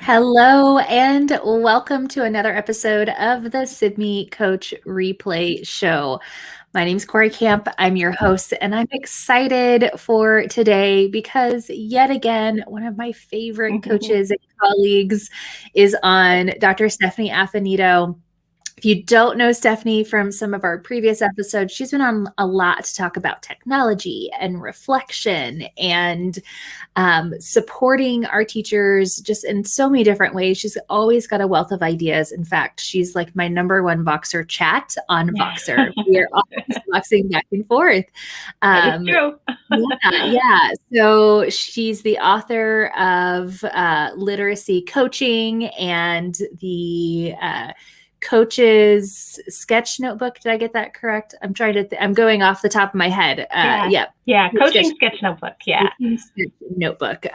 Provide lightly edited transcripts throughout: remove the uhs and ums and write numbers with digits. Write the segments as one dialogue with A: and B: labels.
A: Hello and welcome to another episode of the Sibme Coach Replay Show. My name is Cory Camp. I'm your host, and I'm excited for today because yet again, one of my favorite coaches and colleagues is on, Dr. Stephanie Affinito. If you don't know Stephanie from some of our previous episodes, she's been on a lot to talk about technology and reflection and supporting our teachers just in so many different ways. She's always got a wealth of ideas. In fact, she's like my number one Voxer chat on Voxer. We are always boxing back and forth.
B: That is true.
A: Yeah. So she's the author of Literacy Coaching and the Coach's Sketch Notebook. Did I get that correct? I'm trying to, I'm going off the top of my head.
B: Yeah. Coaching Sketch Notebook. Yeah.
A: Sketch Notebook,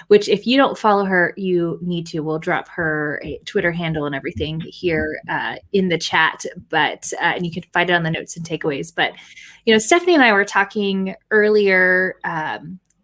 A: which if you don't follow her, you need to. We'll drop her Twitter handle and everything here in the chat, but and you can find it on the notes and takeaways. But, you know, Stephanie and I were talking earlier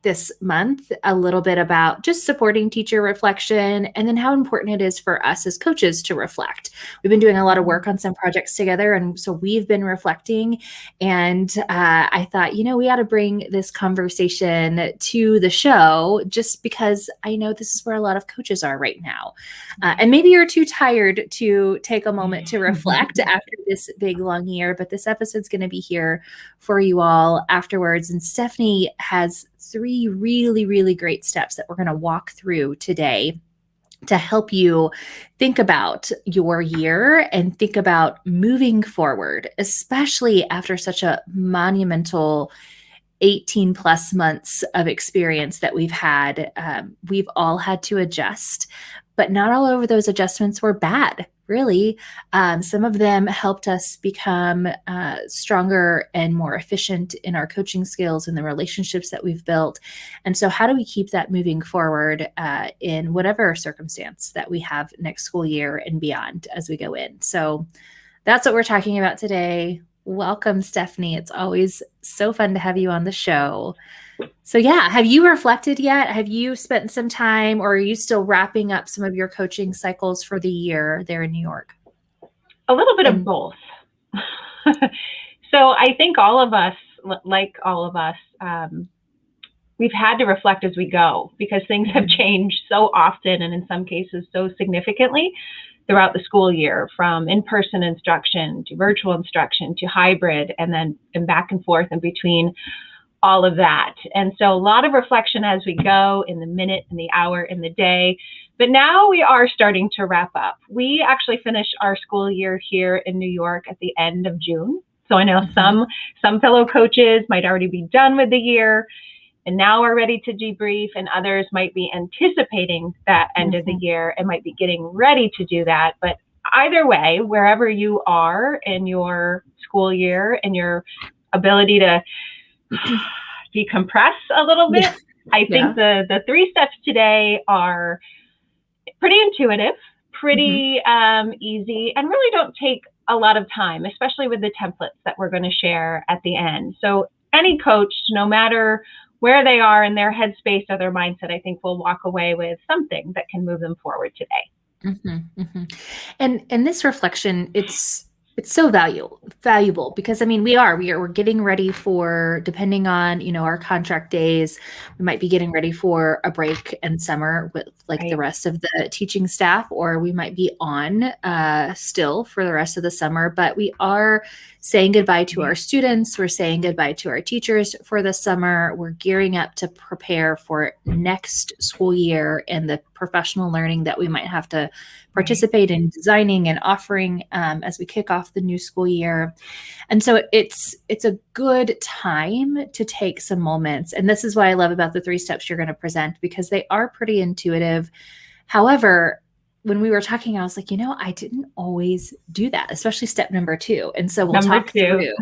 A: this month a little bit about just supporting teacher reflection and then how important it is for us as coaches to reflect. We've been doing a lot of work on some projects together, and so we've been reflecting, and I thought, you know, we ought to bring this conversation to the show just because I know this is where a lot of coaches are right now. And maybe you're too tired to take a moment to reflect after this big long year, but this episode's going to be here for you all afterwards. And Stephanie has 3 really, really great steps that we're going to walk through today to help you think about your year and think about moving forward, especially after such a monumental 18 plus months of experience that we've had. We've all had to adjust, but not all of those adjustments were bad. Really, some of them helped us become stronger and more efficient in our coaching skills and the relationships that we've built. And so how do we keep that moving forward in whatever circumstance that we have next school year and beyond as we go in? So that's what we're talking about today. Welcome, Stephanie. It's always so fun to have you on the show. So yeah, have you reflected yet? Have you spent some time, or are you still wrapping up some of your coaching cycles for the year there in New York?
B: A little bit of both. So I think all of us, we've had to reflect as we go because things have changed so often and in some cases so significantly throughout the school year, from in-person instruction to virtual instruction to hybrid and back and forth in between all of that. And so a lot of reflection as we go in the minute, in the hour, in the day. But now we are starting to wrap up. We actually finished our school year here in New York at the end of June. So I know some fellow coaches might already be done with the year and now are ready to debrief, and others might be anticipating that end of the year and might be getting ready to do that. But either way, wherever you are in your school year and your ability to decompress a little bit. I think the 3 steps today are pretty intuitive, pretty easy, and really don't take a lot of time, especially with the templates that we're going to share at the end. So any coach, no matter where they are in their headspace or their mindset, I think will walk away with something that can move them forward today.
A: And this reflection, it's so valuable because I mean we're getting ready for, depending on, you know, our contract days, we might be getting ready for a break and summer with the rest of the teaching staff, or we might be on still for the rest of the summer, but we are saying goodbye to our students. We're saying goodbye to our teachers for the summer. We're gearing up to prepare for next school year and the professional learning that we might have to participate in designing and offering as we kick off the new school year. And so it's a good time to take some moments. And this is what I love about the 3 steps you're going to present, because they are pretty intuitive. However, when we were talking, I was like, you know, I didn't always do that, especially step number 2. And so we'll talk through.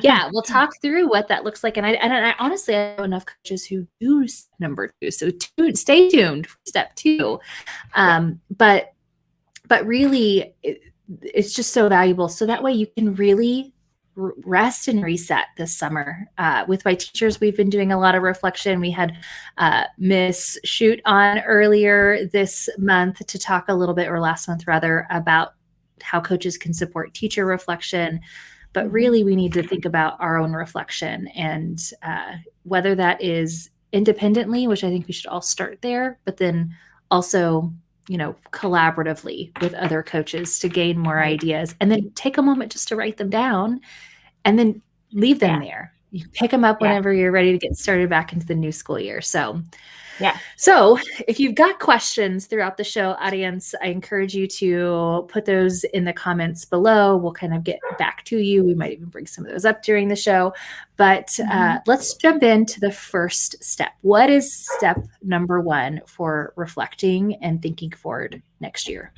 A: We'll talk through what that looks like. And I honestly, I know enough coaches who do step number 2. So stay tuned for step 2. But really, it's just so valuable. So that way you can really rest and reset this summer. With my teachers, we've been doing a lot of reflection. We had Miss Shoot on earlier this month to talk a little bit, or last month rather, about how coaches can support teacher reflection. But really, we need to think about our own reflection, and whether that is independently, which I think we should all start there, but then also, collaboratively with other coaches to gain more ideas, and then take a moment just to write them down and then leave them there. You pick them up whenever you're ready to get started back into the new school year. So if you've got questions throughout the show, audience, I encourage you to put those in the comments below. We'll kind of get back to you. We might even bring some of those up during the show. But let's jump into the first step. What is step number 1 for reflecting and thinking forward next year?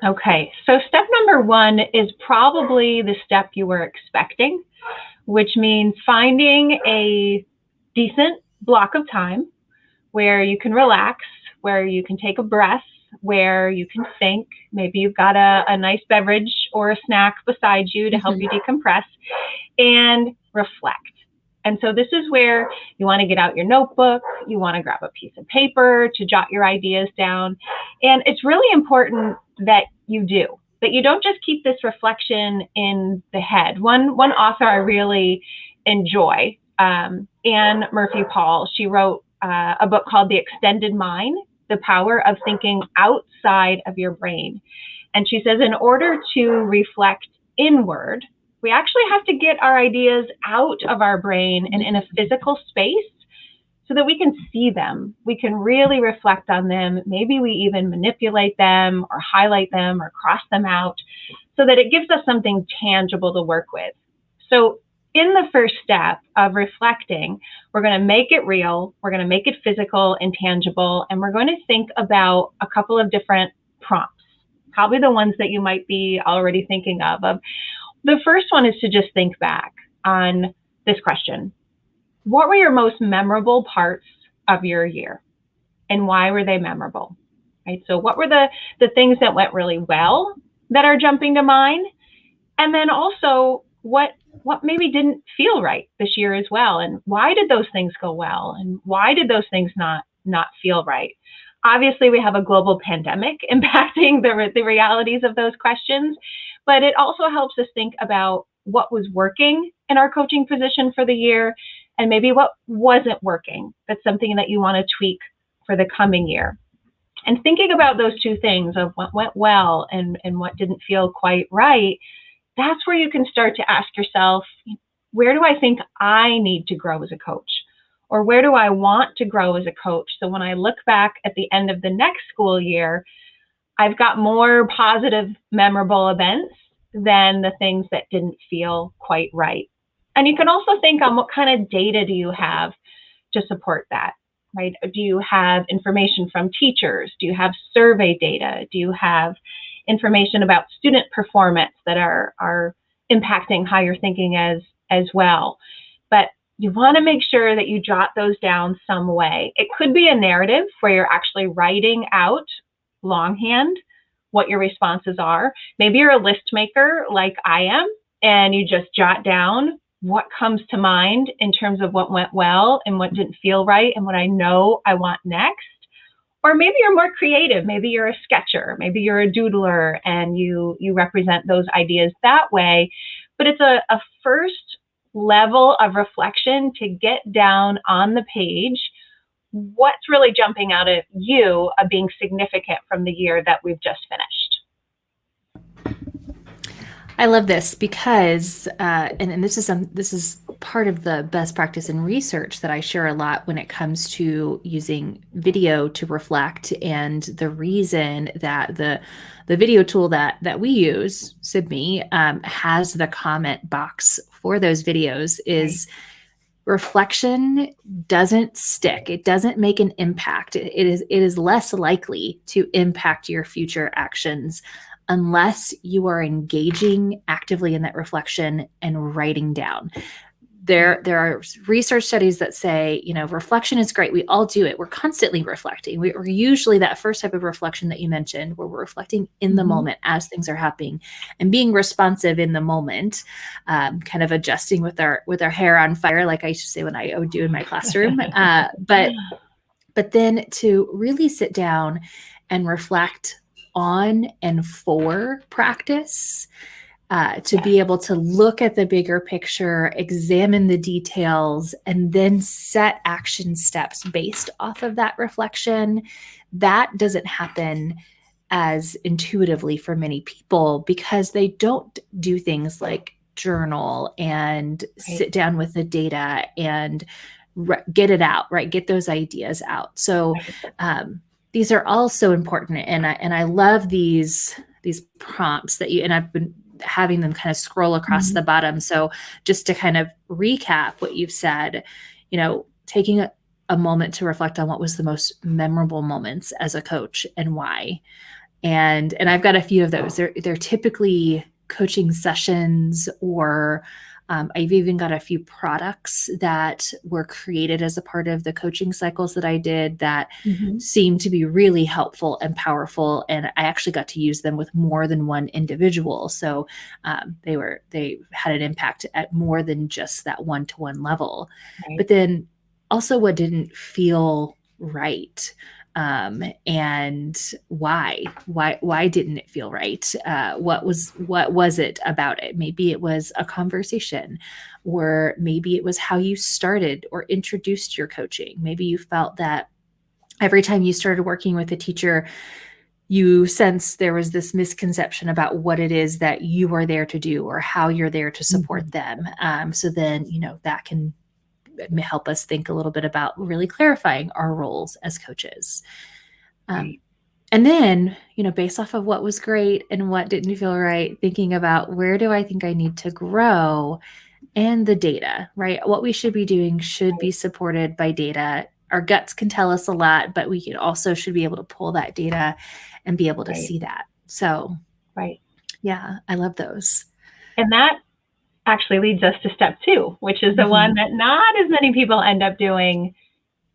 B: Okay, so step number 1 is probably the step you were expecting, which means finding a decent block of time where you can relax, where you can take a breath, where you can think. Maybe you've got a nice beverage or a snack beside you to help you decompress and reflect. And so this is where you want to get out your notebook, you want to grab a piece of paper to jot your ideas down. And it's really important that you don't just keep this reflection in the head. One author I really enjoy, Anne Murphy-Paul, she wrote a book called The Extended Mind, The Power of Thinking Outside of Your Brain. And she says, in order to reflect inward, we actually have to get our ideas out of our brain and in a physical space so that we can see them. We can really reflect on them. Maybe we even manipulate them or highlight them or cross them out so that it gives us something tangible to work with. So in the first step of reflecting, we're going to make it real, we're going to make it physical and tangible, and we're going to think about a couple of different prompts, probably the ones that you might be already thinking of. The first one is to just think back on this question. What were your most memorable parts of your year, and why were they memorable? Right? So what were the things that went really well that are jumping to mind? And then also, what maybe didn't feel right this year as well, and why did those things go well, and why did those things not feel right? Obviously, we have a global pandemic impacting the realities of those questions, but it also helps us think about what was working in our coaching position for the year, and maybe what wasn't working. That's something that you want to tweak for the coming year. And thinking about those two things of what went well and what didn't feel quite right, that's where you can start to ask yourself, where do I think I need to grow as a coach? Or where do I want to grow as a coach? So when I look back at the end of the next school year, I've got more positive, memorable events than the things that didn't feel quite right. And you can also think on what kind of data do you have to support that, right? Do you have information from teachers? Do you have survey data? Do you have information about student performance that are impacting how you're thinking as well? But you want to make sure that you jot those down some way. It could be a narrative where you're actually writing out longhand what your responses are. Maybe you're a list maker like I am, and you just jot down what comes to mind in terms of what went well and what didn't feel right and what I know I want next. Or maybe you're more creative. Maybe you're a sketcher. Maybe you're a doodler and you represent those ideas that way. But it's a first level of reflection to get down on the page what's really jumping out at you of being significant from the year that we've just finished.
A: I love this because, and this is part of the best practice in research that I share a lot when it comes to using video to reflect. And the reason that the video tool that we use, Sibme, has the comment box for those videos is reflection doesn't stick. It doesn't make an impact. It is less likely to impact your future actions unless you are engaging actively in that reflection and writing down. There are research studies that say, reflection is great. We all do it. We're constantly reflecting. We're usually that first type of reflection that you mentioned, where we're reflecting in the moment as things are happening and being responsive in the moment, kind of adjusting with our hair on fire, like I used to say when I do in my classroom. But then to really sit down and reflect on and for practice, to be able to look at the bigger picture, examine the details, and then set action steps based off of that reflection. That doesn't happen as intuitively for many people because they don't do things like journal and sit down with the data and get it out, right? Get those ideas out. So these are all so important. And I love these prompts that and I've been having them kind of scroll across the bottom. So just to kind of recap what you've said, taking a moment to reflect on what was the most memorable moments as a coach and why. And I've got a few of those. They're typically coaching sessions, or I've even got a few products that were created as a part of the coaching cycles that I did that seemed to be really helpful and powerful. And I actually got to use them with more than one individual. So they had an impact at more than just that one-to-one level. But then also what didn't feel right. And why didn't it feel right? What was it about it? Maybe it was a conversation, or maybe it was how you started or introduced your coaching. Maybe you felt that every time you started working with a teacher, you sensed there was this misconception about what it is that you are there to do or how you're there to support them. So then, that can help us think a little bit about really clarifying our roles as coaches. And then, based off of what was great and what didn't feel right, thinking about where do I think I need to grow, and the data, right? What we should be doing should be supported by data. Our guts can tell us a lot, but we also should be able to pull that data and be able to see that. So, yeah, I love those.
B: And that actually leads us to step 2, which is the one that not as many people end up doing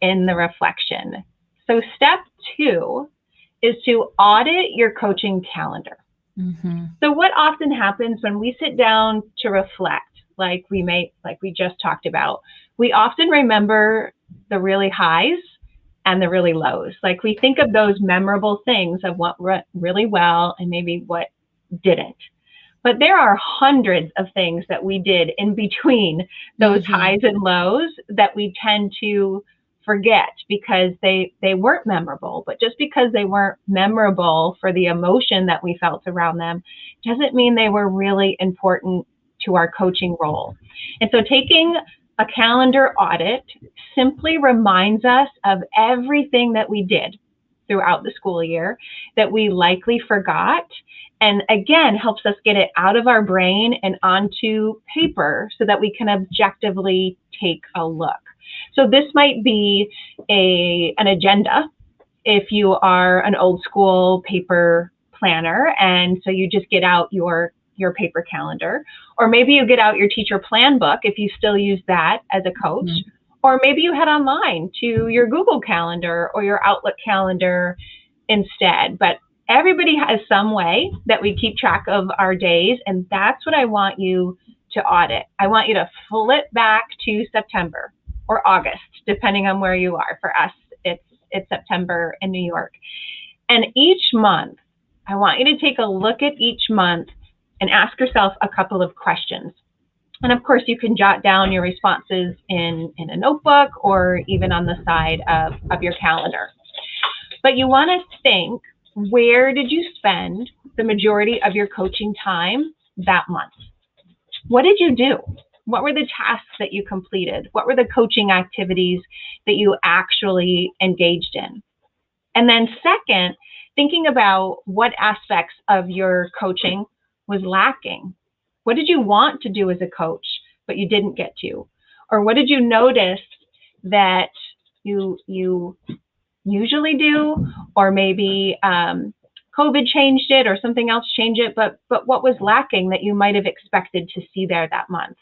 B: in the reflection. So step 2 is to audit your coaching calendar. So what often happens when we sit down to reflect, like we just talked about, we often remember the really highs and the really lows. Like we think of those memorable things of what went really well and maybe what didn't. But there are hundreds of things that we did in between those highs and lows that we tend to forget because they weren't memorable. But just because they weren't memorable for the emotion that we felt around them doesn't mean they were really important to our coaching role. And so taking a calendar audit simply reminds us of everything that we did throughout the school year that we likely forgot. And again, helps us get it out of our brain and onto paper so that we can objectively take a look. So this might be an agenda if you are an old school paper planner. And so you just get out your paper calendar, or maybe you get out your teacher plan book if you still use that as a coach, or maybe you head online to your Google Calendar or your Outlook calendar instead. But everybody has some way that we keep track of our days, and that's what I want you to audit. I want you to flip back to September or August, depending on where you are. For us, it's September in New York. And each month, I want you to take a look at each month and ask yourself a couple of questions. And of course, you can jot down your responses in a notebook or even on the side of your calendar. But you want to think, where did you spend the majority of your coaching time that month? What did you do? What were the tasks that you completed? What were the coaching activities that you actually engaged in? And then second, thinking about what aspects of your coaching was lacking. What did you want to do as a coach, but you didn't get to? Or what did you notice that you usually do, or maybe COVID changed it or something else changed it, but what was lacking that you might have expected to see there that month?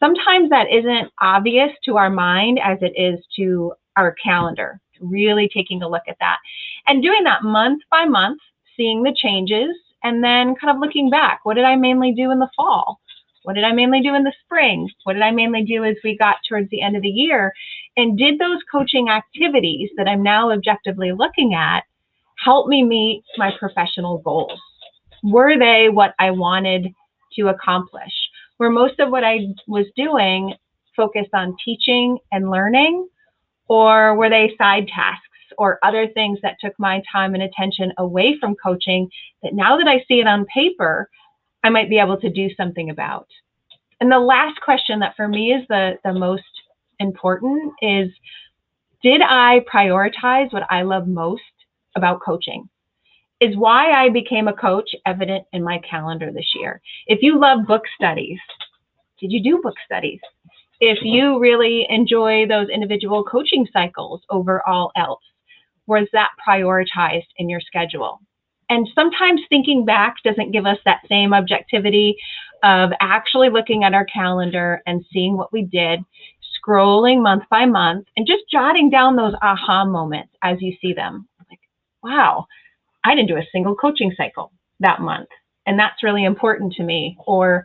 B: Sometimes that isn't obvious to our mind as it is to our calendar. Really taking a look at that and doing that month by month, seeing the changes, and then kind of looking back. What did I mainly do in the fall? What did I mainly do in the spring? What did I mainly do as we got towards the end of the year? And did those coaching activities that I'm now objectively looking at help me meet my professional goals? Were they what I wanted to accomplish? Were most of what I was doing focused on teaching and learning, or were they side tasks or other things that took my time and attention away from coaching that now that I see it on paper, I might be able to do something about? And the last question that for me is the most important is, did I prioritize what I love most about coaching? Is why I became a coach evident in my calendar this year? If you love book studies, did you do book studies? If you really enjoy those individual coaching cycles over all else, was that prioritized in your schedule? And sometimes thinking back doesn't give us that same objectivity of actually looking at our calendar and seeing what we did, scrolling month by month, and just jotting down those aha moments as you see them. Like, wow, I didn't do a single coaching cycle that month, and that's really important to me. Or,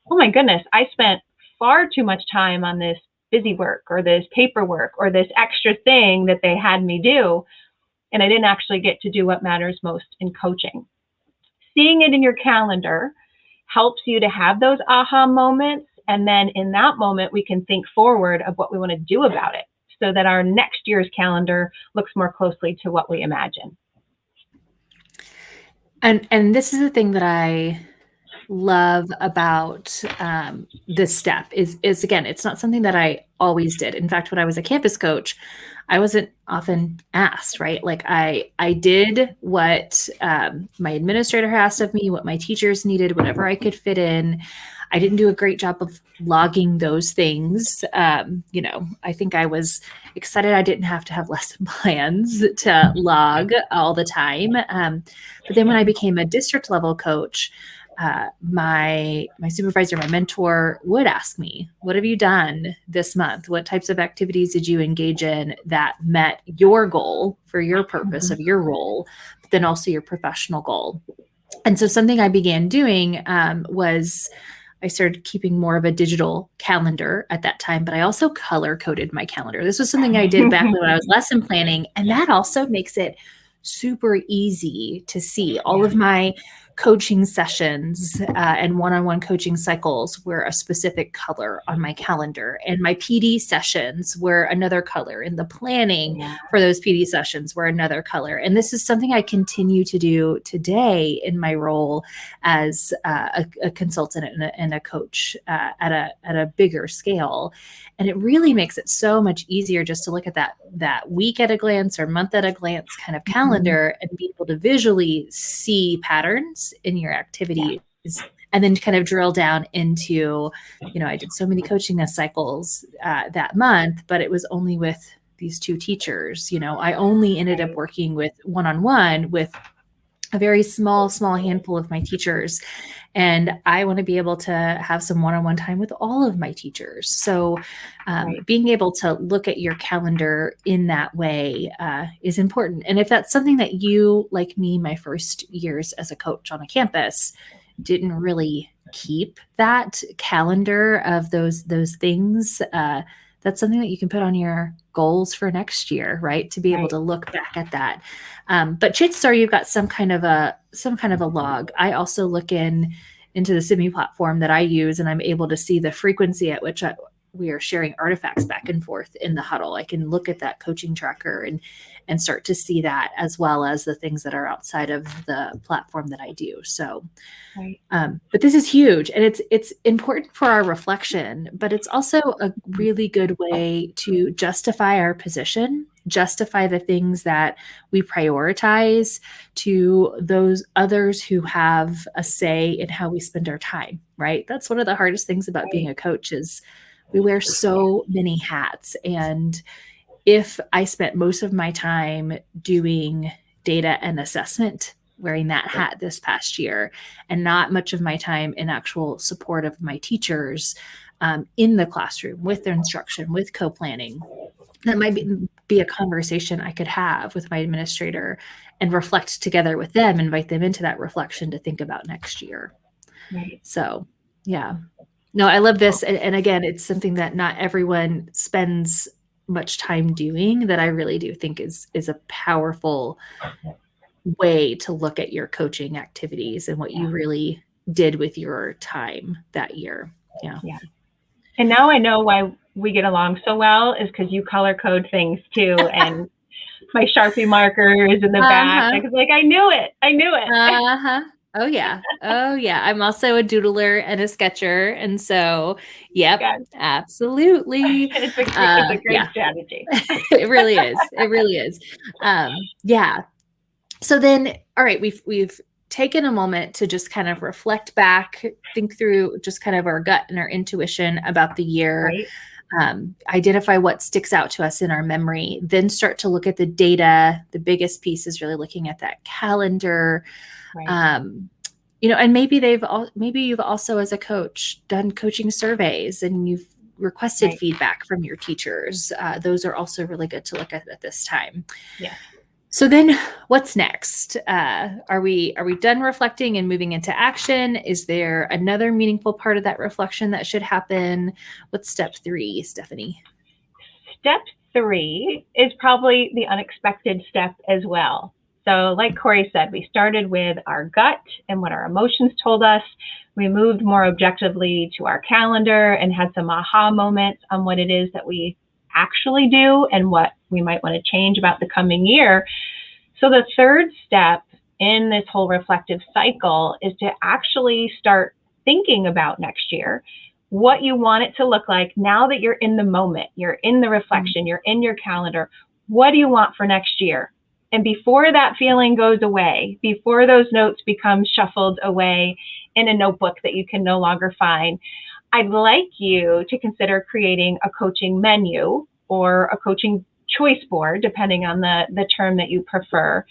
B: oh my goodness, I spent far too much time on this busy work or this paperwork or this extra thing that they had me do, and I didn't actually get to do what matters most in coaching. Seeing it in your calendar helps you to have those aha moments, and then in that moment, we can think forward of what we want to do about it so that our next year's calendar looks more closely to what we imagine.
A: And this is the thing that I love about this step is again, it's not something that I always did. In fact, when I was a campus coach, I wasn't often asked, right? Like I did what my administrator asked of me, what my teachers needed, whatever I could fit in. I didn't do a great job of logging those things. I think I was excited I didn't have to have lesson plans to log all the time. But then when I became a district level coach, my supervisor, my mentor would ask me, what have you done this month? What types of activities did you engage in that met your goal for your purpose of your role, but then also your professional goal? And so something I began doing was I started keeping more of a digital calendar at that time, but I also color coded my calendar. This was something I did back when I was lesson planning, and that also makes it super easy to see. All of my coaching sessions and one-on-one coaching cycles were a specific color on my calendar, and my PD sessions were another color, and the planning for those PD sessions were another color. And this is something I continue to do today in my role as a consultant and a coach at a bigger scale. And it really makes it so much easier just to look at that week at a glance or month at a glance kind of calendar and be able to visually see patterns in your activities, and then kind of drill down into, I did so many coaching cycles that month, but it was only with these two teachers. I only ended up working with one-on-one with a very small handful of my teachers. And I want to be able to have some one-on-one time with all of my teachers. So being able to look at your calendar in that way is important. And if that's something that you, like me, my first years as a coach on a campus, didn't really keep that calendar of those things, that's something that you can put on your goals for next year, right? To be able to look back at that. But chances are you've got some kind of a log. I also look into the Sibme platform that I use, and I'm able to see the frequency at which we are sharing artifacts back and forth in the huddle. I can look at that coaching tracker and start to see that, as well as the things that are outside of the platform that I do. So, but this is huge, and it's important for our reflection, but it's also a really good way to justify our position, justify the things that we prioritize to those others who have a say in how we spend our time, right? That's one of the hardest things about being a coach is we wear so many hats. And if I spent most of my time doing data and assessment, wearing that hat this past year, and not much of my time in actual support of my teachers, in the classroom with their instruction, with co-planning. That might be a conversation I could have with my administrator and reflect together with them, invite them into that reflection to think about next year.
B: Right.
A: So, yeah. No, I love this. And again, it's something that not everyone spends much time doing, that I really do think is a powerful way to look at your coaching activities and what you really did with your time that year. Yeah.
B: Yeah. And now I know why we get along so well, is because you color code things too. And my Sharpie markers in the back. I was like, I knew it.
A: Oh yeah. I'm also a doodler and a sketcher. And so, yep, absolutely.
B: It's a great strategy.
A: It really is. It really is. Yeah. So then, all right, we've taken a moment to just kind of reflect back, think through just kind of our gut and our intuition about the year, identify what sticks out to us in our memory, then start to look at the data. The biggest piece is really looking at that calendar. And maybe you've also, as a coach, done coaching surveys and you've requested feedback from your teachers. Those are also really good to look at this time.
B: Yeah.
A: So then what's next? Are we done reflecting and moving into action? Is there another meaningful part of that reflection that should happen? What's step 3, Stephanie?
B: Step 3 is probably the unexpected step as well. So like Cory said, we started with our gut and what our emotions told us. We moved more objectively to our calendar and had some aha moments on what it is that we actually do and what we might want to change about the coming year. So the third step in this whole reflective cycle is to actually start thinking about next year, what you want it to look like now that you're in the moment, you're in the reflection, you're in your calendar. What do you want for next year? And before that feeling goes away, before those notes become shuffled away in a notebook that you can no longer find, I'd like you to consider creating a coaching menu or a coaching choice board, depending on the term that you prefer,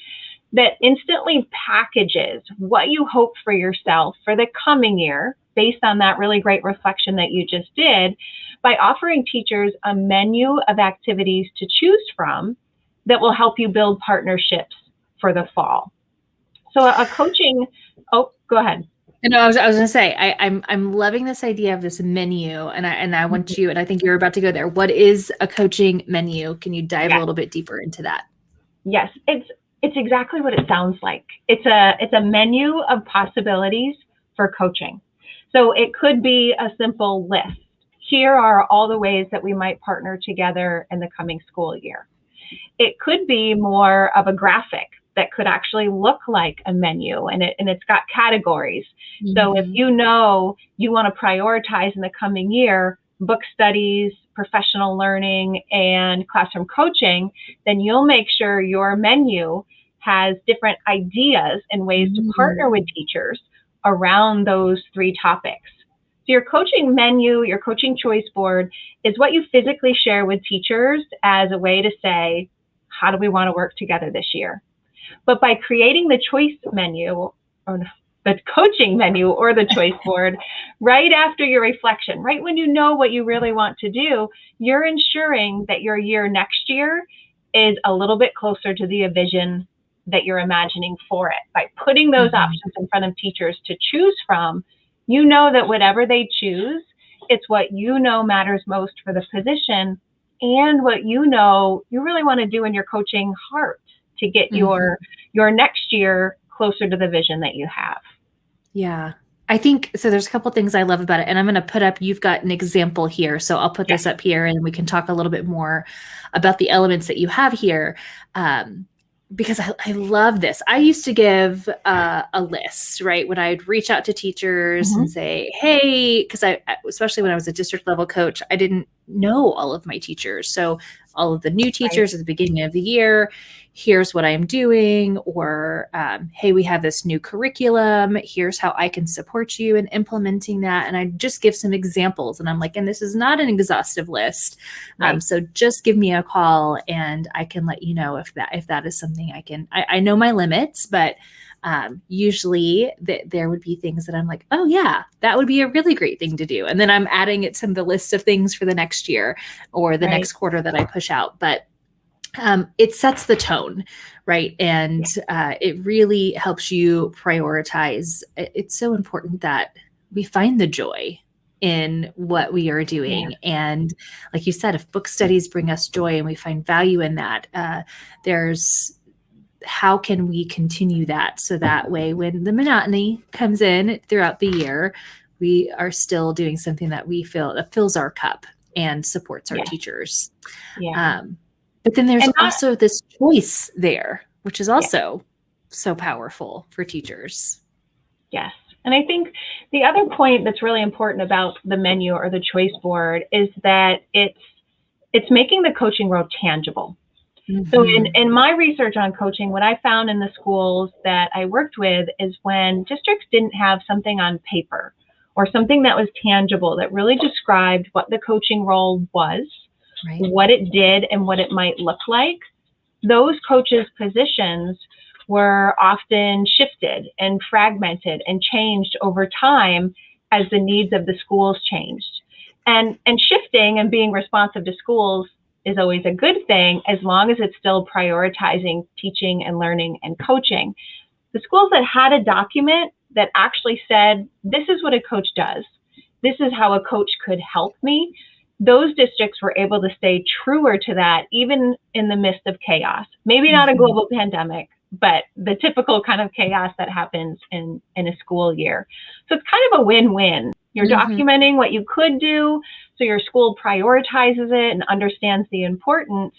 B: that instantly packages what you hope for yourself for the coming year based on that really great reflection that you just did, by offering teachers a menu of activities to choose from that will help you build partnerships for the fall. So a coaching, go ahead.
A: No, I was going to say, I'm loving this idea of this menu, and I want you, and I think you're about to go there. What is a coaching menu? Can you dive a little bit deeper into that?
B: Yes, it's exactly what it sounds like. It's a menu of possibilities for coaching. So it could be a simple list. Here are all the ways that we might partner together in the coming school year. It could be more of a graphic that could actually look like a menu, and it's got categories. So if you know you want to prioritize in the coming year book studies, professional learning, and classroom coaching, then you'll make sure your menu has different ideas and ways to partner with teachers around those 3 topics. So your coaching menu, your coaching choice board is what you physically share with teachers as a way to say, how do we want to work together this year? But by creating the choice menu, or the coaching menu or the choice board right after your reflection, right when you know what you really want to do, you're ensuring that your year next year is a little bit closer to the vision that you're imagining for it. By putting those options in front of teachers to choose from, you know that whatever they choose, it's what you know matters most for the position and what you know you really want to do in your coaching heart to get your next year closer to the vision that you have.
A: Yeah. I think, so there's a couple things I love about it, and I'm going to put up, you've got an example here. So I'll put this up here and we can talk a little bit more about the elements that you have here. Because I love this. I used to give a list, right? When I'd reach out to teachers and say, hey, because especially when I was a district level coach, I didn't know all of my teachers. So all of the new teachers at the beginning of the year, here's what I'm doing, or hey, we have this new curriculum. Here's how I can support you in implementing that. And I just give some examples. And I'm like, and this is not an exhaustive list. So just give me a call and I can let you know if that is something I know my limits, but Usually there would be things that I'm like, oh yeah, that would be a really great thing to do. And then I'm adding it to the list of things for the next year or the next quarter that I push out. But it sets the tone, right? And it really helps you prioritize. It's so important that we find the joy in what we are doing. Yeah. And like you said, if book studies bring us joy and we find value in that, how can we continue that? So that way, when the monotony comes in throughout the year, we are still doing something that we feel that fills our cup and supports our teachers. Yeah. But then there's also this choice there, which is also so powerful for teachers.
B: Yes. And I think the other point that's really important about the menu or the choice board is that it's making the coaching role tangible. Mm-hmm. So in my research on coaching, what I found in the schools that I worked with is when districts didn't have something on paper or something that was tangible that really described what the coaching role was, right, what it did and what it might look like, those coaches' positions were often shifted and fragmented and changed over time as the needs of the schools changed. And shifting and being responsive to schools is always a good thing as long as it's still prioritizing teaching and learning and coaching. The schools that had a document that actually said, this is what a coach does, this is how a coach could help me, those districts were able to stay truer to that even in the midst of chaos. Maybe not a global pandemic, but the typical kind of chaos that happens in a school year. So it's kind of a win-win. You're documenting what you could do, so your school prioritizes it and understands the importance.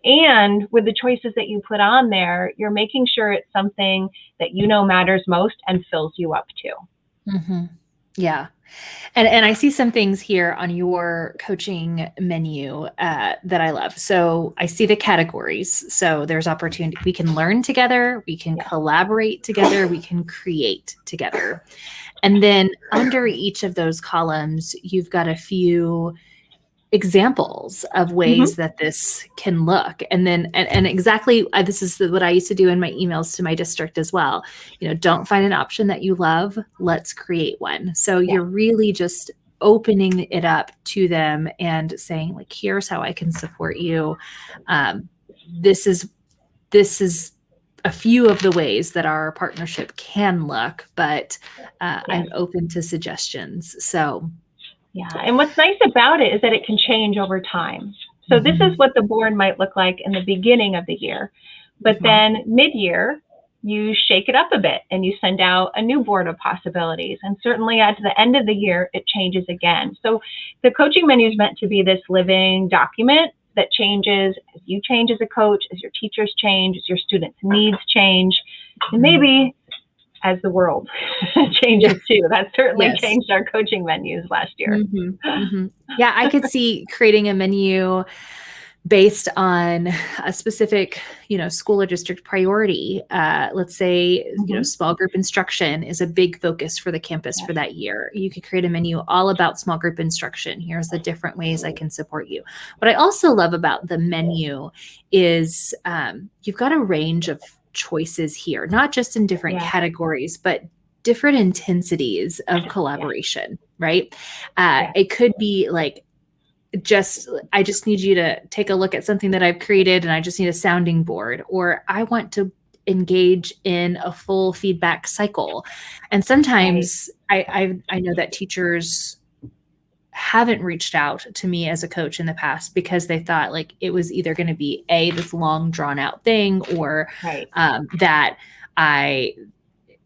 B: And with the choices that you put on there, you're making sure it's something that you know matters most and fills you up too.
A: Mm-hmm. Yeah. And I see some things here on your coaching menu that I love. So I see the categories. So there's opportunity. We can learn together. We can collaborate together. We can create together. And then under each of those columns, you've got a few examples of ways that this can look. And then, and exactly, this is what I used to do in my emails to my district as well. Don't find an option that you love. Let's create one. So you're really just opening it up to them and saying, like, here's how I can support you. This is a few of the ways that our partnership can look, but I'm open to suggestions. So
B: yeah. And what's nice about it is that it can change over time. So this is what the board might look like in the beginning of the year. But then mid-year, you shake it up a bit and you send out a new board of possibilities. And certainly at the end of the year, it changes again. So the coaching menu is meant to be this living document that changes as you change as a coach, as your teachers change, as your students' needs change, and maybe as the world changes too. That certainly changed our coaching menus last year.
A: Yeah, I could see creating a menu based on a specific, school or district priority. Let's say, small group instruction is a big focus for the campus for that year. You could create a menu all about small group instruction. Here's the different ways I can support you. What I also love about the menu is you've got a range of choices here, not just in different categories, but different intensities of collaboration, right? It could be like, I just need you to take a look at something that I've created and I just need a sounding board, or I want to engage in a full feedback cycle. And sometimes I know that teachers haven't reached out to me as a coach in the past because they thought like it was either going to be this long drawn out thing, or that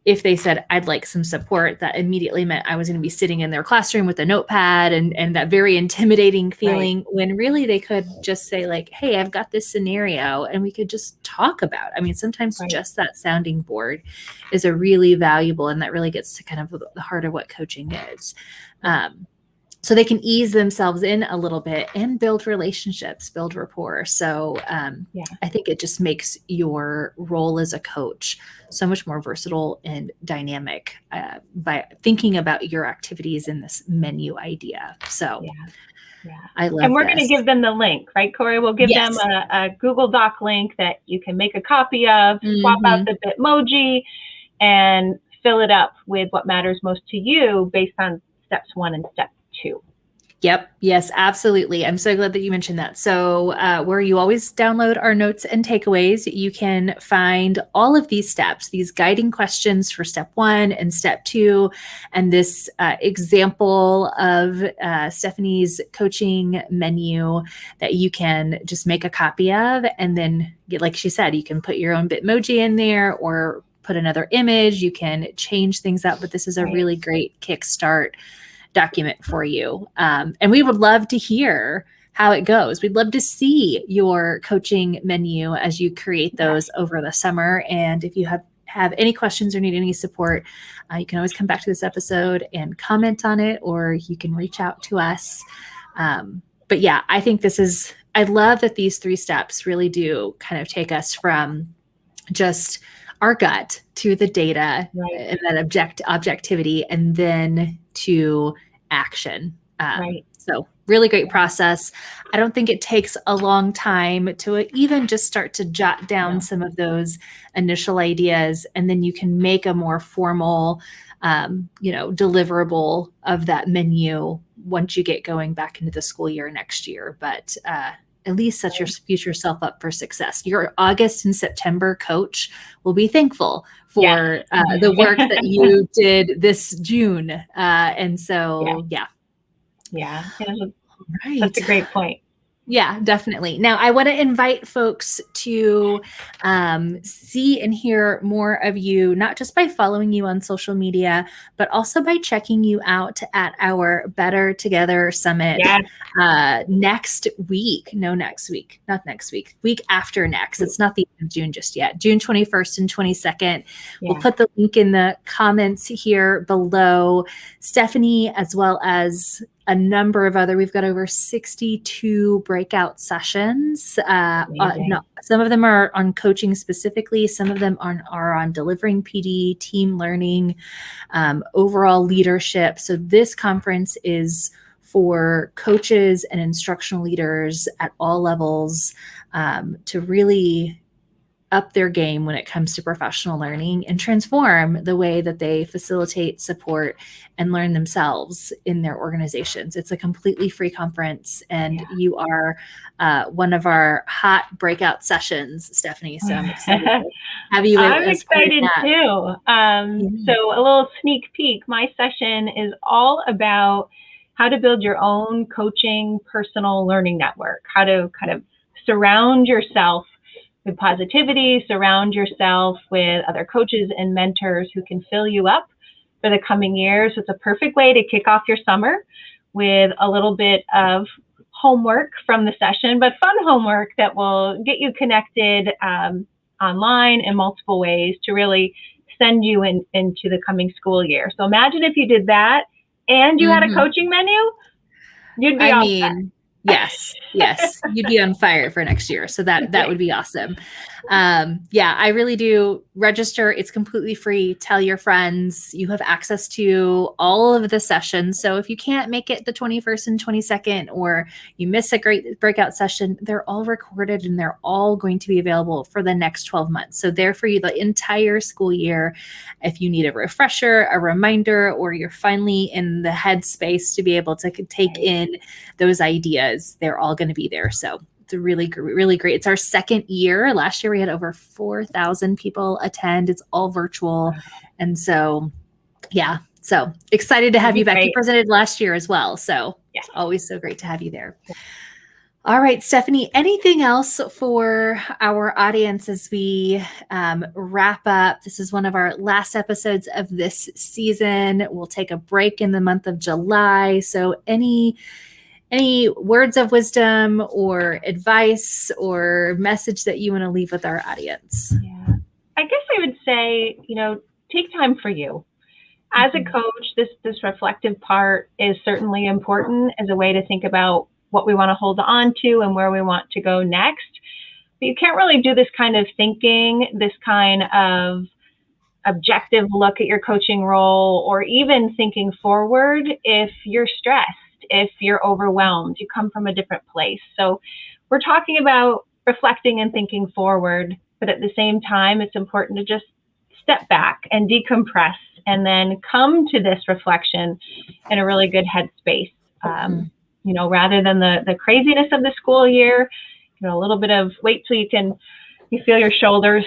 A: if they said I'd like some support, that immediately meant I was going to be sitting in their classroom with a notepad and that very intimidating feeling, when really they could just say like, hey, I've got this scenario and we could just talk about it. I mean, sometimes just that sounding board is a really valuable, and that really gets to kind of the heart of what coaching is. So they can ease themselves in a little bit and build relationships, build rapport. So I think it just makes your role as a coach so much more versatile and dynamic by thinking about your activities in this menu idea. So I love
B: And we're going to give them the link, right, Cory? We'll give them a Google Doc link that you can make a copy of, swap out the Bitmoji, and fill it up with what matters most to you based on steps 1 and step 2.
A: Yep. Yes, absolutely. I'm so glad that you mentioned that. So where you always download our notes and takeaways, you can find all of these steps, these guiding questions for step 1 and step 2, and this example of Stephanie's coaching menu that you can just make a copy of. And then, like she said, you can put your own Bitmoji in there or put another image. You can change things up, but this is a really great kickstart document for you. And we would love to hear how it goes. We'd love to see your coaching menu as you create those over the summer. And if you have any questions or need any support, you can always come back to this episode and comment on it, or you can reach out to us. But yeah, I think I love that these 3 steps really do kind of take us from just our gut to the data and that objectivity, and then to action. So really great process. I don't think it takes a long time to even just start to jot down some of those initial ideas, and then you can make a more formal, deliverable of that menu once you get going back into the school year next year. But at least set your future self up for success. Your August and September coach will be thankful for the work that you did this June. And so,
B: Yeah.
A: Right.
B: That's a great point.
A: Yeah, definitely. Now, I want to invite folks to see and hear more of you, not just by following you on social media, but also by checking you out at our Better Together Summit next week. No, next week, not next week, week after next. It's not the end of June just yet. June 21st and 22nd. We'll put the link in the comments here below. Stephanie, as well as a number of we've got over 62 breakout sessions. Some of them are on coaching specifically. Some of them are on delivering PD, team learning, overall leadership. So this conference is for coaches and instructional leaders at all levels to really up their game when it comes to professional learning and transform the way that they facilitate, support, and learn themselves in their organizations. It's a completely free conference, and you are one of our hot breakout sessions, Stephanie. So I'm excited to have you.
B: I'm excited too. So a little sneak peek. My session is all about how to build your own coaching personal learning network, how to kind of surround yourself with positivity, surround yourself with other coaches and mentors who can fill you up for the coming years. It's a perfect way to kick off your summer with a little bit of homework from the session, but fun homework that will get you connected online in multiple ways to really send you into the coming school year. So imagine if you did that and you had a coaching menu, you'd be all set.
A: Yes, you'd be on fire for next year. So that would be awesome. I really do. Register. It's completely free. Tell your friends. You have access to all of the sessions. So if you can't make it the 21st and 22nd, or you miss a great breakout session, they're all recorded and they're all going to be available for the next 12 months. So they're for you the entire school year. If you need a refresher, a reminder, or you're finally in the headspace to be able to take in those ideas, they're all going to be there. So it's a really, really great. It's our second year. Last year we had over 4,000 people attend. It's all virtual. And so, so excited to have you back. You presented last year as well. So it's always so great to have you there. All right, Stephanie, anything else for our audience as we wrap up? This is one of our last episodes of this season. We'll take a break in the month of July. So any words of wisdom or advice or message that you want to leave with our audience?
B: Yeah, I guess I would say, take time for you. As a coach, this reflective part is certainly important as a way to think about what we want to hold on to and where we want to go next. But you can't really do this kind of thinking, this kind of objective look at your coaching role, or even thinking forward if you're stressed, if you're overwhelmed, you come from a different place. So we're talking about reflecting and thinking forward, but at the same time, it's important to just step back and decompress and then come to this reflection in a really good headspace. You know, rather than the craziness of the school year, you know, a little bit of wait till you feel your shoulders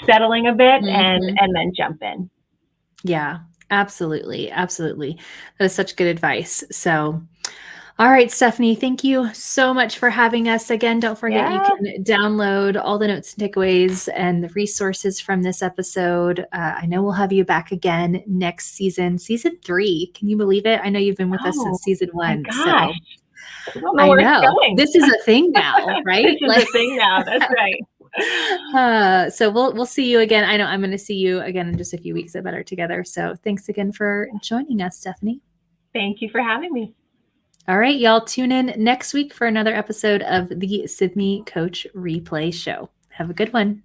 B: settling a bit and then jump in.
A: Yeah, absolutely. Absolutely. That is such good advice. So, all right, Stephanie, thank you so much for having us. Again, don't forget you can download all the notes and takeaways and the resources from this episode. I know we'll have you back again next season, season 3. Can you believe it? I know you've been with us since season 1.
B: My gosh.
A: So
B: I don't know where it's going.
A: This is a thing now, right?
B: This is a thing now. That's right.
A: So we'll see you again. I know I'm going to see you again in just a few weeks at Better Together. So thanks again for joining us, Stephanie.
B: Thank you for having me.
A: All right, y'all tune in next week for another episode of the Sibme Coach Replay Show. Have a good one.